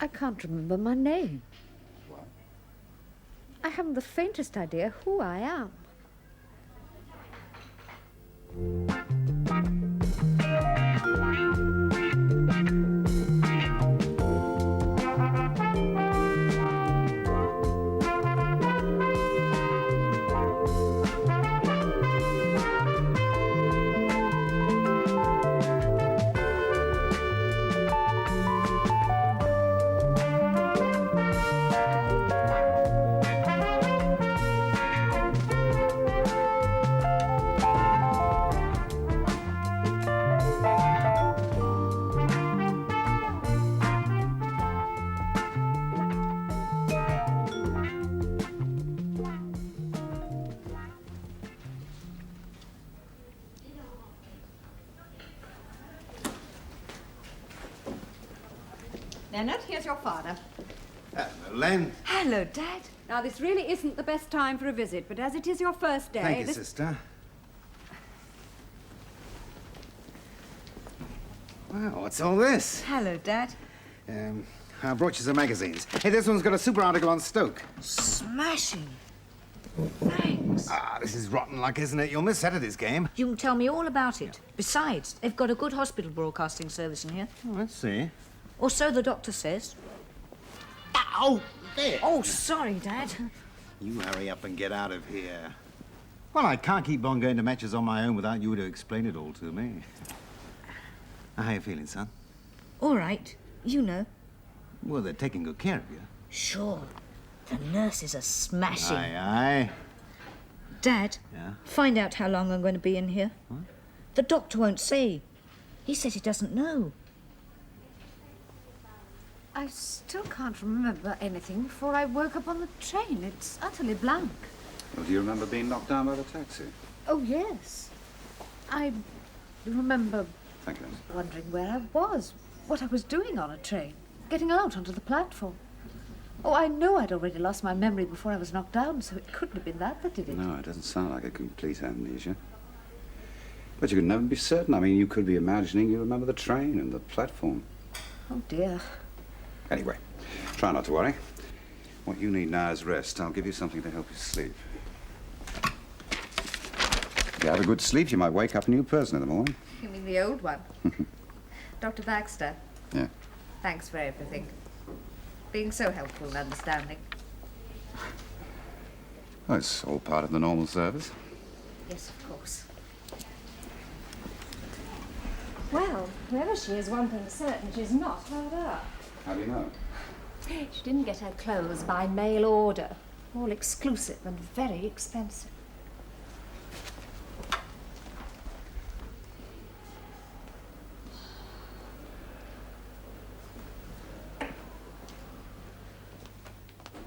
I can't remember my name. What? I haven't the faintest idea who I am. Leonard, here's your father. Hello, Len. Hello, Dad. Now, this really isn't the best time for a visit, but as it is your first day... Thank you, sister. Wow, what's all this? Hello, Dad. I brought you some magazines. Hey, this one's got a super article on Stoke. Smashing. Thanks. Ah, this is rotten luck, isn't it? You'll miss Saturday's game. You can tell me all about it. Besides, they've got a good hospital broadcasting service in here. Oh, let's see. Or so the doctor says. Ow! There! Oh, sorry, Dad. You hurry up and get out of here. Well, I can't keep on going to matches on my own without you to explain it all to me. How you feeling, son? All right. You know. Well, they're taking good care of you. Sure. The nurses are smashing. Aye, aye. Dad, Yeah? find out how long I'm going to be in here. What? The doctor won't say. He says he doesn't know. I still can't remember anything before I woke up on the train. It's utterly blank. Well, do you remember being knocked down by the taxi? Oh, yes. I remember Thank you. wondering where I was, what I was doing on a train, getting out onto the platform. Oh, I know I'd already lost my memory before I was knocked down, so it couldn't have been that did it. No, it doesn't sound like a complete amnesia. But you could never be certain. I mean, you could be imagining you remember the train and the platform. Oh, dear. Anyway, try not to worry. What you need now is rest. I'll give you something to help you sleep. If you have a good sleep, you might wake up a new person in the morning. You mean the old one? Dr. Baxter. Yeah. Thanks for everything. Being so helpful and understanding. Well, it's all part of the normal service. Yes, of course. Well, whoever she is, one thing's certain, she's not hard up. How do you know? She didn't get her clothes by mail order. All exclusive and very expensive.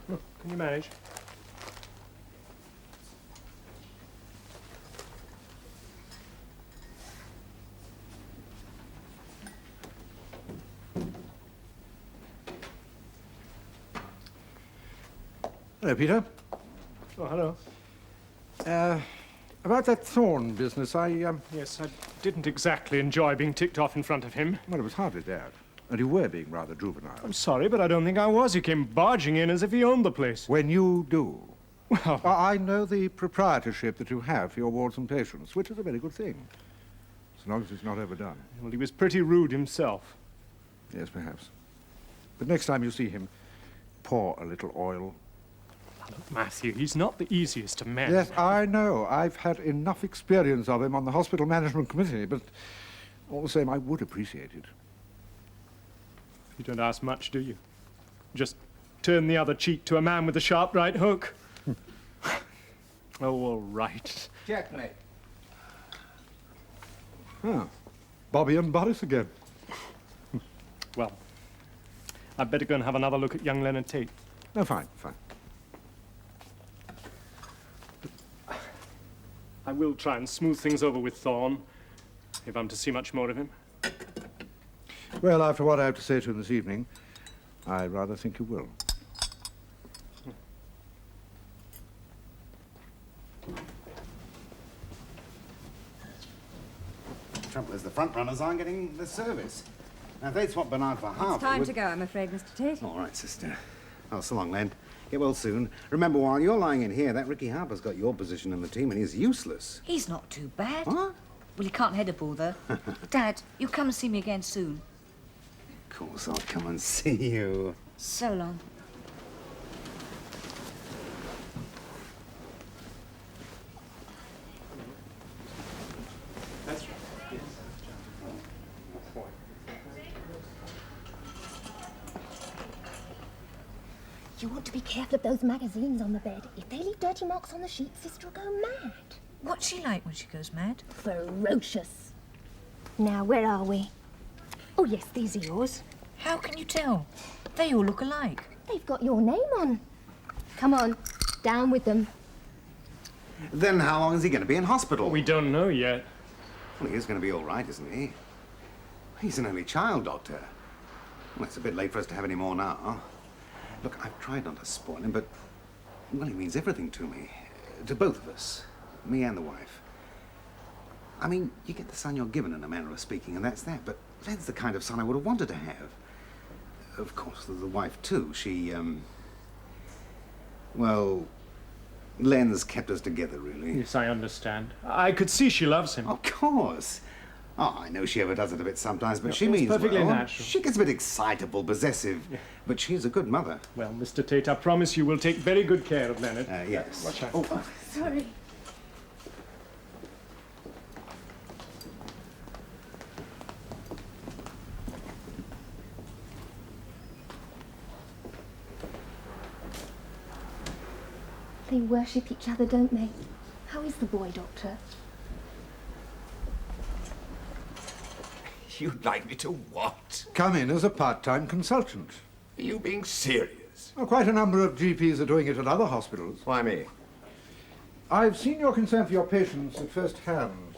Can you manage? Hello, Peter. Oh, hello. About that Thorne business, Yes, I didn't exactly enjoy being ticked off in front of him. Well, it was hardly that. And you were being rather juvenile. I'm sorry, but I don't think I was. He came barging in as if he owned the place. When you do. Well, I know the proprietorship that you have for your wards and patients, which is a very good thing, as long as it's not overdone. well, he was pretty rude himself. Yes, perhaps. But next time you see him, pour a little oil. Look, Matthew, he's not the easiest to manage. Yes, I know. I've had enough experience of him on the hospital management committee, but all the same, I would appreciate it. You don't ask much, do you? Just turn the other cheek to a man with a sharp right hook. Oh, all right. Checkmate. Ah, Bobby and Boris again. Well, I'd better go and have another look at young Leonard Tate. No, fine, fine. I will try and smooth things over with Thorne, if I'm to see much more of him. Well, after what I have to say to him this evening, I rather think you will. The trouble is the front runners aren't getting the service. Now, they'd swap Bernard for Harvey. It's time to go, I'm afraid, Mr. Tate. All right, sister. Oh, so long, Len. Get well soon. Remember, while you're lying in here, that Ricky Harper's got your position in the team, and he's useless. He's not too bad. What? Well, he can't head a ball, though. Dad, you come and see me again soon. Of course, I'll come and see you. So long. You want to be careful of those magazines on the bed. If they leave dirty marks on the sheets, Sister will go mad. What's she like when she goes mad? Ferocious. Now, where are we? Oh, yes, these are yours. How can you tell? They all look alike. They've got your name on. Come on, down with them. Then how long is he going to be in hospital? We don't know yet. Well, he is going to be all right, isn't he? He's an only child, Doctor. Well, it's a bit late for us to have any more now. Look, I've tried not to spoil him, but, well, he means everything to me. To both of us. Me and the wife. I mean, you get the son you're given in a manner of speaking, and that's that. But Len's the kind of son I would have wanted to have. Of course, the wife, too. She, well, Len's kept us together, really. Yes, I understand. I could see she loves him. Of course. Oh, I know she ever does it a bit sometimes, but No, she it's means perfectly well. natural. She gets a bit excitable, possessive, but she's a good mother. Well, Mr. Tate, I promise you we'll take very good care of Leonard. Yes. Watch out. Oh, Sorry. They worship each other, don't they? How is the boy, Doctor? You'd like me to what? Come in as a part-time consultant. Are you being serious? Well, quite a number of GPs are doing it at other hospitals. Why me? I've seen your concern for your patients at first hand.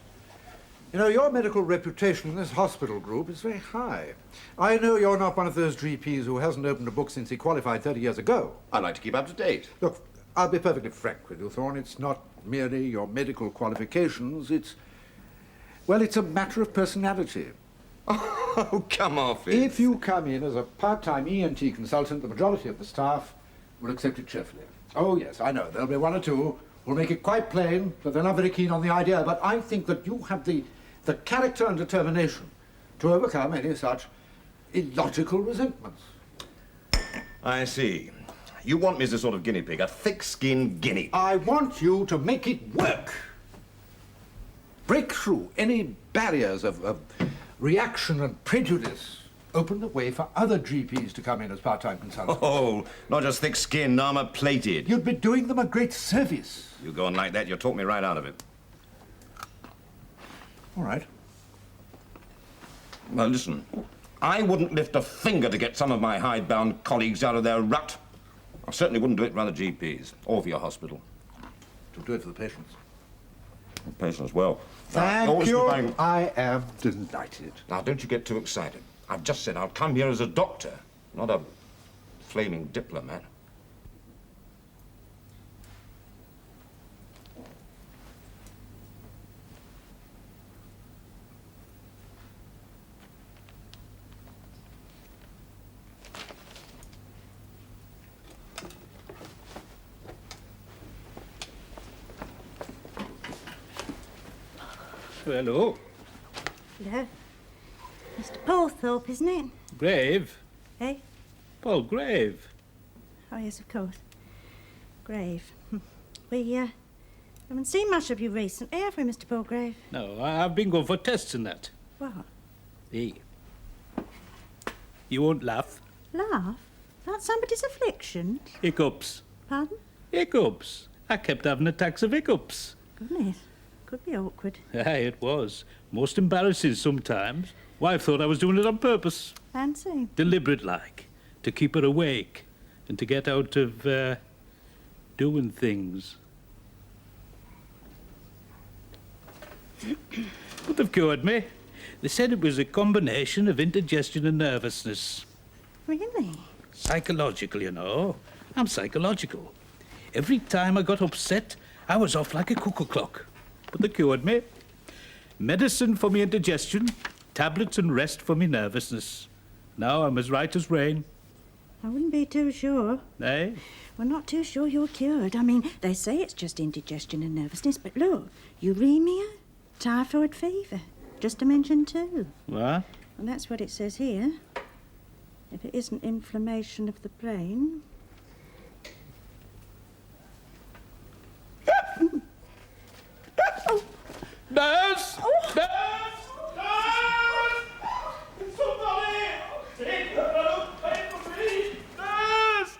You know, your medical reputation in this hospital group is very high. I know you're not one of those GPs who hasn't opened a book since he qualified 30 years ago. I like to keep up to date. Look, I'll be perfectly frank with you, Thorne. It's not merely your medical qualifications. It's a matter of personality. Oh, come off it. If you come in as a part-time ENT consultant, the majority of the staff will accept it cheerfully. Oh, yes, I know. There'll be one or two who'll make it quite plain that they're not very keen on the idea, but I think that you have the character and determination to overcome any such illogical resentments. I see. You want me as a sort of guinea pig, a thick-skinned guinea. I want you to make it work. Break through any barriers of reaction and prejudice. Open the way for other GPs to come in as part-time consultants. Oh, not just thick-skinned, armour-plated. You'd be doing them a great service. You go on like that, you'll talk me right out of it. All right. Well, listen, I wouldn't lift a finger to get some of my hidebound colleagues out of their rut. I certainly wouldn't do it for other GPs or for your hospital. To do it for the patients. Patients, well. Thank you. I am delighted. Now, don't you get too excited. I've just said I'll come here as a doctor, not a flaming diplomat. Hello. Hello. Mr. Paul Thorpe, isn't it? Grave? Eh? Paul Grave. Oh, yes, of course. Grave. We haven't seen much of you recently, have we, Mr. Paul Grave? No, I've been going for tests and that. What? Hey. You won't laugh. Laugh? About somebody's affliction? Hiccups. Pardon? Hiccups. I kept having attacks of hiccups. Goodness. Could be awkward. Aye, it was. Most embarrassing sometimes. Wife thought I was doing it on purpose. Fancy. Deliberate like. To keep her awake. And to get out of, doing things. But they've cured me. They said it was a combination of indigestion and nervousness. Really? Psychological, you know. I'm psychological. Every time I got upset, I was off like a cuckoo clock. But they cured me. Medicine for me indigestion, tablets and rest for me nervousness. No, I'm as right as rain. I wouldn't be too sure. Eh? Well, not too sure you're cured. I mean, they say it's just indigestion and nervousness, but look, uremia, typhoid fever, just to mention two. What? And that's what it says here. If it isn't inflammation of the brain... Nurse! Oh. Nurse! Nurse! Somebody! Take her! Take for me! Nurse!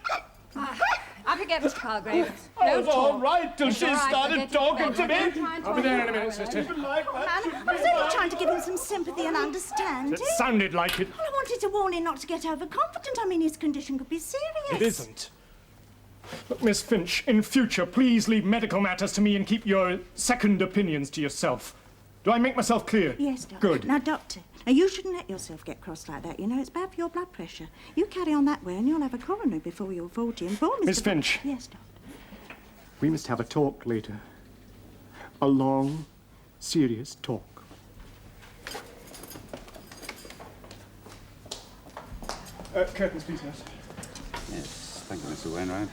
Up again, Mr. Palgrave. I was all talk. right till It's she all right, started forget it. talking to Don't me. try and I'll talk be there in a about minute, it. sister. I was only trying to give him some sympathy and understanding. It sounded like it. Well, I wanted to warn him not to get overconfident. I mean, his condition could be serious. It isn't. Look, Miss Finch, in future, please leave medical matters to me and keep your second opinions to yourself. Do I make myself clear? Yes, Doctor. Good. Now, Doctor, now you shouldn't let yourself get cross like that. You know, it's bad for your blood pressure. You carry on that way and you'll have a coronary before you're 40. And poor Mr. Miss Finch. Yes, Doctor. We must have a talk later. A long, serious talk. Curtains, please, nurse. Yes, thank you, Mr. Wainwright.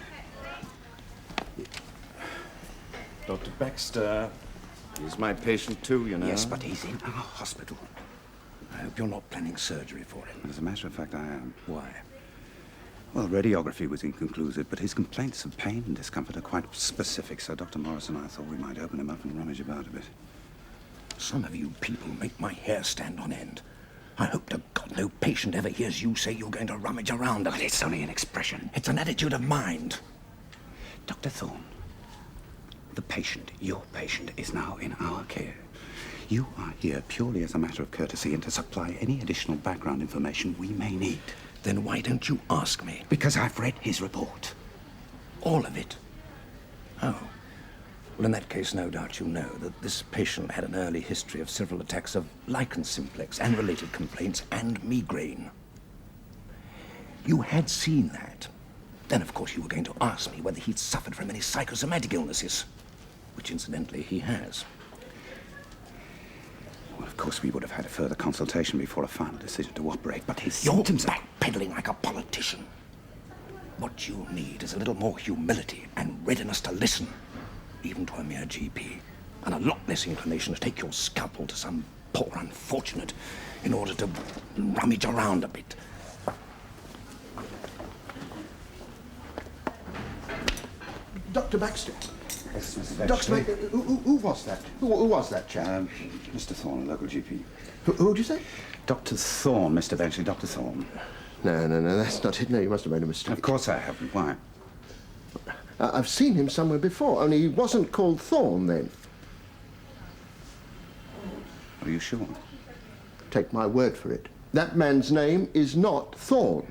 Dr. Baxter, he's my patient too, you know. Yes, but he's in our hospital. I hope you're not planning surgery for him. As a matter of fact, I am. Why? Well, radiography was inconclusive, but his complaints of pain and discomfort are quite specific, so Dr. Morris and I thought we might open him up and rummage about a bit. Some of you people make my hair stand on end. I hope to God no patient ever hears you say you're going to rummage around. But it's only an expression. It's an attitude of mind. Dr. Thorne, the patient, your patient, is now in our care. You are here purely as a matter of courtesy and to supply any additional background information we may need. Then why don't you ask me? Because I've read his report. All of it? Oh. Well, in that case, no doubt you know that this patient had an early history of several attacks of lichen simplex and related complaints and migraine. You had seen that. Then, of course, you were going to ask me whether he'd suffered from any psychosomatic illnesses, which, incidentally, he has. Well, of course, we would have had a further consultation before a final decision to operate, but his You're symptoms... backpedaling like a politician. What you need is a little more humility and readiness to listen, even to a mere GP, and a lot less inclination to take your scalpel to some poor unfortunate in order to rummage around a bit. Dr. Baxter. Yes, Mr. Dr. Baxter, who was that? Who was that chap? Mr. Thorne, a local GP. Who'd you say? Dr. Thorne, Mr. Benchley, Dr. Thorne. No, that's not it. No, you must have made a mistake. Of course I haven't. Why? I've seen him somewhere before, only he wasn't called Thorne then. Are you sure? Take my word for it. That man's name is not Thorne.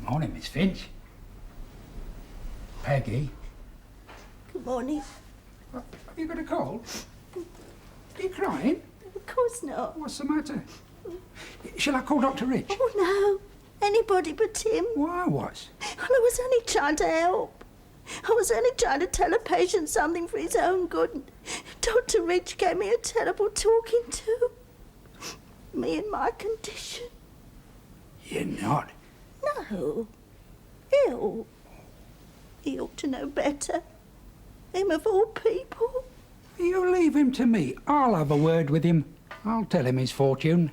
Morning, Miss Finch. Peggy. Good morning. Have you got a cold? Are you crying? Of course not. What's the matter? Shall I call Dr. Rich? Oh, no. Anybody but him. Why, what? And I was only trying to help. I was only trying to tell a patient something for his own good. And Dr. Rich gave me a terrible talking to. Me and my condition. You're not. No. Ill. He ought to know better. Him of all people. You leave him to me. I'll have a word with him. I'll tell him his fortune.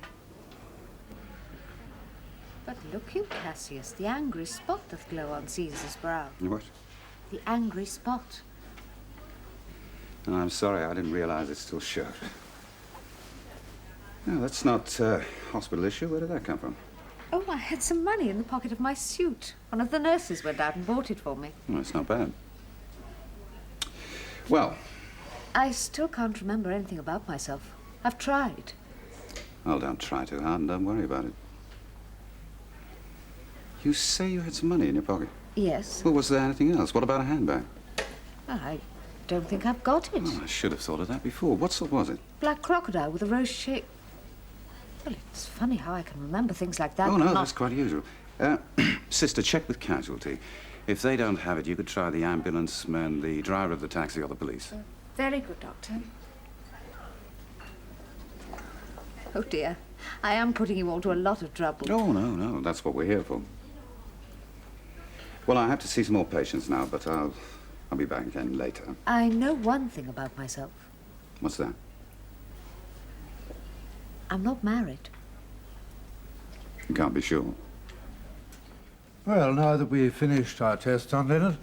But look you, Cassius, the angry spot doth glow on Caesar's brow. What? The angry spot. Oh, I'm sorry, I didn't realize it still showed. No, that's not hospital issue. Where did that come from? Oh, I had some money in the pocket of my suit. One of the nurses went out and bought it for me. Well, it's not bad. Well, I still can't remember anything about myself. I've tried. well, don't try too hard and don't worry about it. You say you had some money in your pocket? Yes. Well, was there anything else? What about a handbag? I don't think I've got it. Oh, I should have thought of that before. What sort was it? Black crocodile with a rose shape. Well, it's funny how I can remember things like that. Oh, no, but not... that's quite usual. Sister, check with casualty. If they don't have it, you could try the ambulance and the driver of the taxi or the police. Very good, Doctor. Oh, dear. I am putting you all to a lot of trouble. Oh, no. That's what we're here for. Well, I have to see some more patients now, but I'll be back again later. I know one thing about myself. What's that? I'm not married. You can't be sure. Well, now that we've finished our tests on Leonard,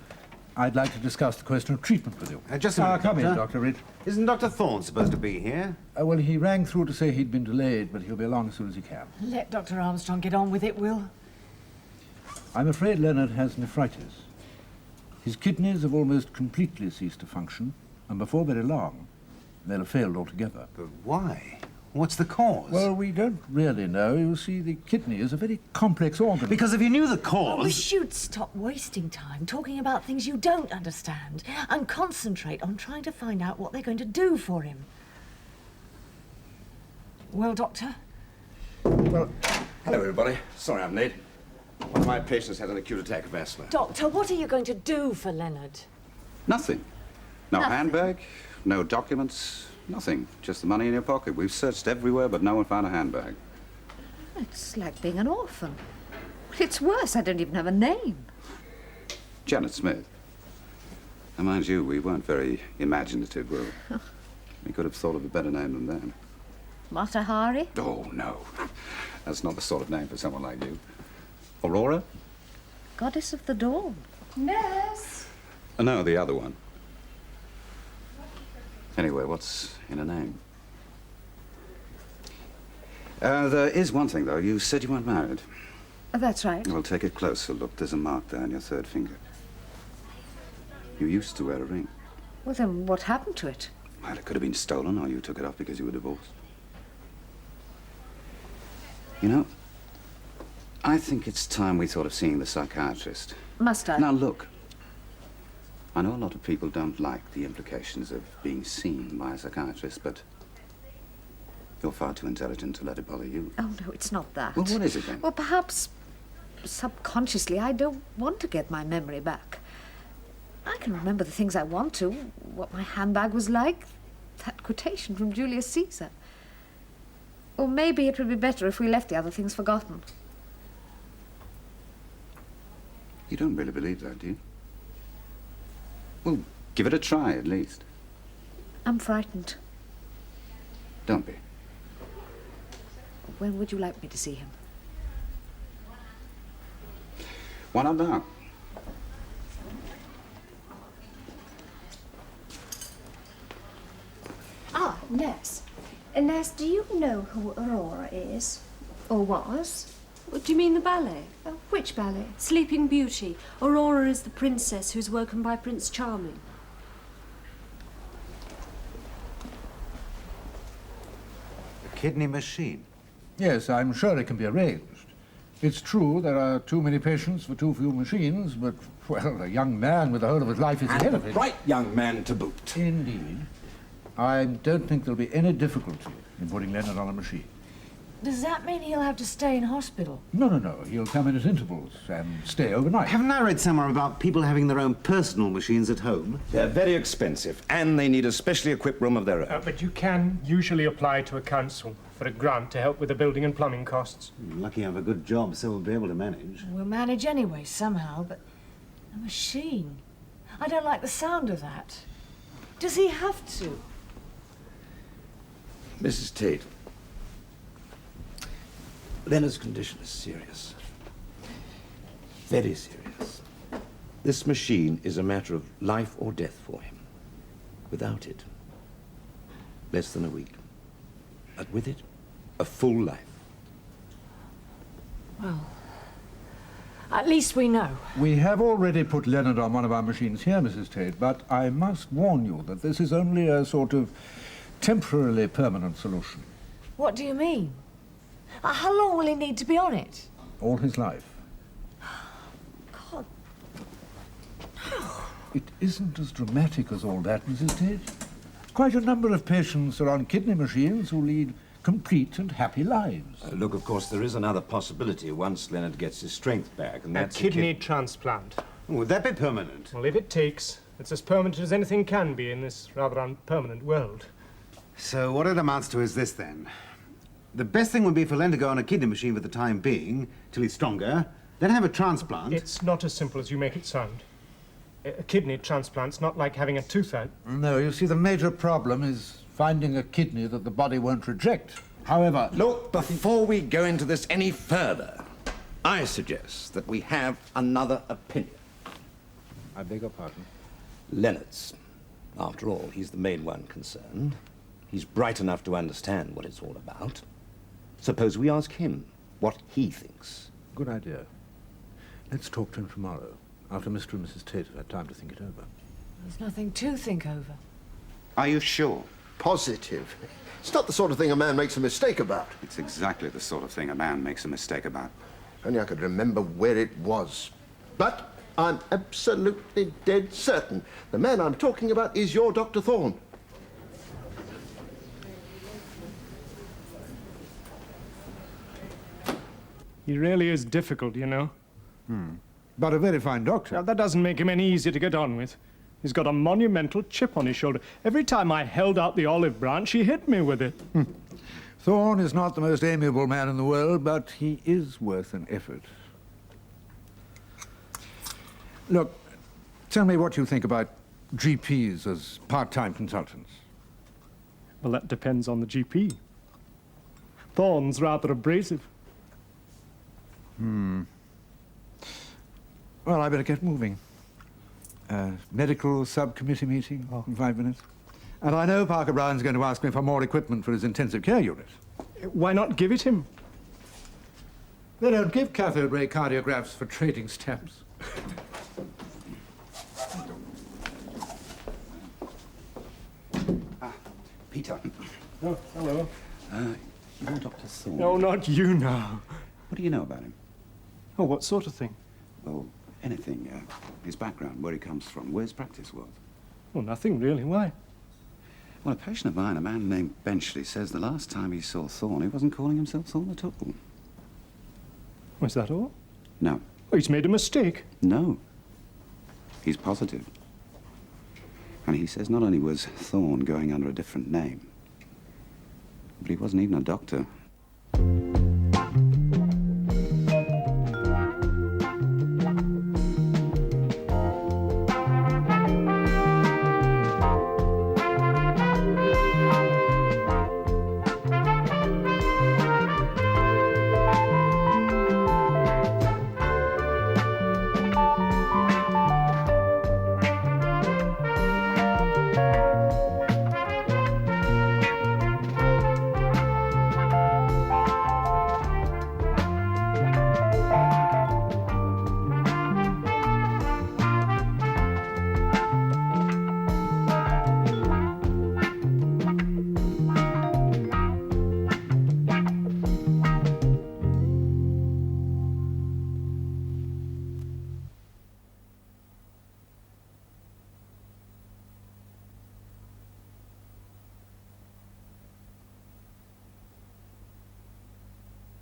I'd like to discuss the question of treatment with you. Just a minute, come in, Doctor. Dr. Reed. Isn't Dr. Thorne supposed to be here? Well, he rang through to say he'd been delayed, but he'll be along as soon as he can. Let Dr. Armstrong get on with it, Will. I'm afraid Leonard has nephritis. His kidneys have almost completely ceased to function, and before very long, they'll have failed altogether. But why? What's the cause? Well, we don't really know. You see, the kidney is a very complex organ. Because if you knew the cause... I wish you'd stop wasting time talking about things you don't understand and concentrate on trying to find out what they're going to do for him. Well, Doctor? Well, hello, everybody. Sorry I'm late. One of my patients had an acute attack of asthma. Doctor, what are you going to do for Leonard? Nothing. No Nothing. handbag, no documents, nothing. Just the money in your pocket. We've searched everywhere, but no one found a handbag. It's like being an orphan. It's worse. I don't even have a name. Janet Smith. And mind you, we weren't very imaginative, were we? We could have thought of a better name than that. Matahari? Oh, no. That's not the sort of name for someone like you. Aurora? Goddess of the dawn. Nurse! No, the other one. Anyway, what's in a name? There is one thing, though. You said you weren't married. That's right. Well, take a closer look. There's a mark there on your third finger. You used to wear a ring. Well, then what happened to it? Well, it could have been stolen, or you took it off because you were divorced. You know, I think it's time we thought of seeing the psychiatrist. Must I? Now, look. I know a lot of people don't like the implications of being seen by a psychiatrist, but you're far too intelligent to let it bother you. Oh, no, it's not that. Well, what is it, then? Well, perhaps subconsciously I don't want to get my memory back. I can remember the things I want to, what my handbag was like, that quotation from Julius Caesar. Or maybe it would be better if we left the other things forgotten. You don't really believe that, do you? Well, give it a try, at least. I'm frightened. Don't be. When would you like me to see him? Why not now? Ah, Nurse. Nurse, do you know who Aurora is? Or was? What do you mean, the ballet? Which ballet? Sleeping Beauty. Aurora is the princess who's woken by Prince Charming. The kidney machine? Yes, I'm sure it can be arranged. It's true there are too many patients for too few machines, but, well, a young man with the whole of his life is ahead of it. Right young man to boot. Indeed. I don't think there'll be any difficulty in putting Leonard on a machine. Does that mean he'll have to stay in hospital? No. He'll come in at intervals and stay overnight. Haven't I read somewhere about people having their own personal machines at home? They're very expensive, and they need a specially equipped room of their own. But you can usually apply to a council for a grant to help with the building and plumbing costs. Lucky I have a good job, so we'll be able to manage. We'll manage anyway, somehow, but a machine. I don't like the sound of that. Does he have to? Mrs. Tate, Leonard's condition is serious. Very serious. This machine is a matter of life or death for him. Without it, less than a week. But with it, a full life. Well, at least we know. We have already put Leonard on one of our machines here, Mrs. Tate, but I must warn you that this is only a sort of temporarily permanent solution. What do you mean? How long will he need to be on it? All his life. It isn't as dramatic as all that, Mrs Tate. Quite a number of patients are on kidney machines who lead complete and happy lives. Look, of course, there is another possibility once Leonard gets his strength back, and A that's kidney transplant. Would that be permanent? Well, if it takes, it's as permanent as anything can be in this rather unpermanent world. So what it amounts to is this, then. The best thing would be for Len to go on a kidney machine for the time being, till he's stronger, then have a transplant. It's not as simple as you make it sound. A kidney transplant's not like having a tooth out. No, you see, the major problem is finding a kidney that the body won't reject. However... Look, before we go into this any further, I suggest that we have another opinion. I beg your pardon? Leonard's. After all, he's the main one concerned. He's bright enough to understand what it's all about. Suppose we ask him what he thinks. Good idea. Let's talk to him tomorrow, after Mr. and Mrs. Tate have had time to think it over. There's nothing to think over. Are you sure? Positive. It's not the sort of thing a man makes a mistake about. It's exactly the sort of thing a man makes a mistake about. Only I could remember where it was. But I'm absolutely dead certain the man I'm talking about is your Dr. Thorne. He really is difficult, you know. But a very fine doctor. Now, that doesn't make him any easier to get on with. He's got a monumental chip on his shoulder. Every time I held out the olive branch, he hit me with it. Thorne is not the most amiable man in the world, but he is worth an effort. Look, tell me what you think about GPs as part-time consultants. Well, that depends on the GP. Thorne's rather abrasive. Well, I better get moving. Medical subcommittee meeting in 5 minutes. And I know Parker Brown's going to ask me for more equipment for his intensive care unit. Why not give it him? They don't give cathode ray cardiographs for trading stamps. Peter. Oh, hello. You're Dr. Thorne. No, not you now. What do you know about him? Oh, what sort of thing? Well, anything. His background, where he comes from, where his practice was. Well, nothing really. Why? Well, a patient of mine, a man named Benchley, says the last time he saw Thorne, he wasn't calling himself Thorne at all. Was that all? No. Oh, he's made a mistake. No. He's positive. And he says not only was Thorne going under a different name, but he wasn't even a doctor.